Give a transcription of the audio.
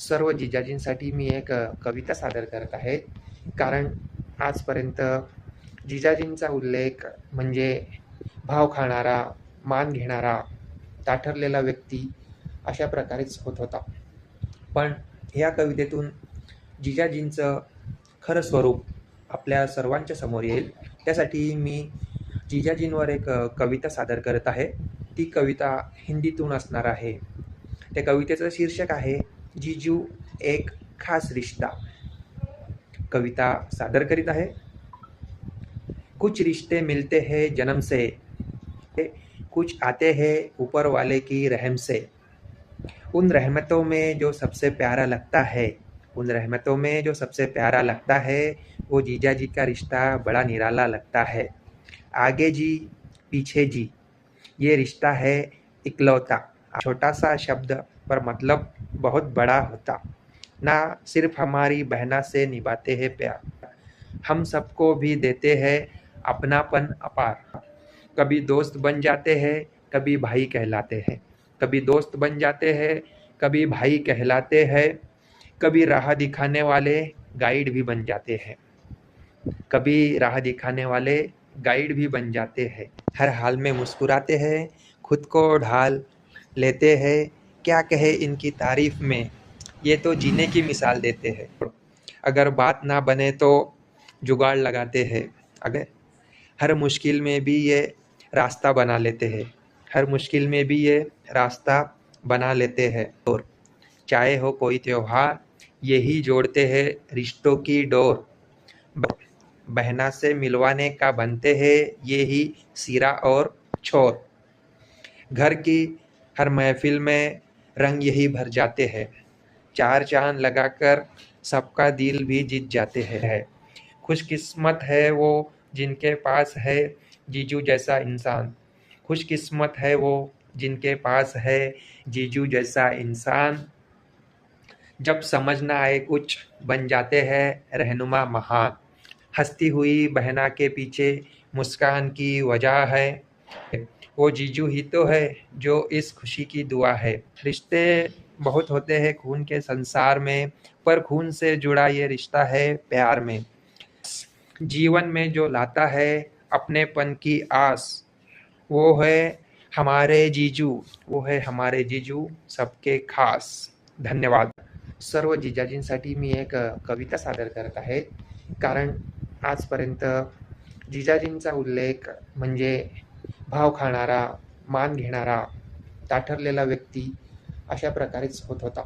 सर्व जिजाजींसाठी मी एक कविता सादर करत आहे. कारण आजपर्यंत जिजाजींचा उल्लेख म्हणजे भाव खाणारा, मान घेणारा, ताठरलेला व्यक्ती अशा प्रकारेच होत होता. पण ह्या कवितेतून जिजाजींचं खरं स्वरूप आपल्या सर्वांच्या समोर येईल. त्यासाठी मी जिजाजींवर एक कविता सादर करत आहे. ती कविता हिंदीतून असणार आहे. त्या कवितेचं शीर्षक आहे जीजू एक खास रिश्ता. कविता सादर करीत आहे. कुछ रिश्ते मिलते हैं जन्म से, कुछ आते हैं ऊपर वाले की रहम से। उन रहमतों में जो सबसे प्यारा लगता है, उन रहमतों में जो सबसे प्यारा लगता है, वो जीजा जी का रिश्ता बड़ा निराला लगता है। आगे जी पीछे जी, ये रिश्ता है इकलौता। छोटा सा शब्द पर मतलब बहुत बड़ा होता। ना सिर्फ हमारी बहना से निभाते हैं प्यार, हम सबको भी देते हैं अपनापन अपार। कभी दोस्त बन जाते हैं, कभी भाई कहलाते हैं। कभी दोस्त बन जाते हैं, कभी भाई कहलाते हैं। कभी राह दिखाने वाले गाइड भी बन जाते हैं। कभी राह दिखाने वाले गाइड भी बन जाते हैं। हर हाल में मुस्कुराते हैं, खुद को ढाल लेते हैं। क्या कहे इनकी तारीफ में, ये तो जीने की मिसाल देते हैं। अगर बात ना बने तो जुगाड़ लगाते हैं। अगर हर मुश्किल में भी ये रास्ता बना लेते हैं। हर मुश्किल में भी ये रास्ता बना लेते हैं। और चाहे हो कोई त्योहार, यही जोड़ते हैं रिश्तों की डोर। बहना से मिलवाने का बनते हैं ये ही सिरा और छोर। घर की हर महफिल में रंग यही भर जाते हैं। चार चांद लगाकर सबका दिल भी जीत जाते हैं। खुशकिस्मत है वो जिनके पास है जीजू जैसा इंसान। खुशकिस्मत है वो जिनके पास है जीजू जैसा इंसान। जब समझ ना आए कुछ बन जाते हैं रहनुमा महान। हंसती हुई बहना के पीछे मुस्कान की वजह है, वो जीजू ही तो है जो इस खुशी की दुआ है। रिश्ते बहुत होते हैं खून के संसार में, पर खून से जुड़ा ये रिश्ता है प्यार में। जीवन में जो लाता है अपनेपन की आस, वो है हमारे जीजू, वो है हमारे जीजू सबके खास। धन्यवाद. सर्व जिजाजींसाठी मी एक कविता सादर करत आहे. कारण आजपर्यंत जिजाजींचा उल्लेख म्हणजे भाव खाणारा, मान घेणारा, ताठरलेला व्यक्ती अशा प्रकारेच होत होता.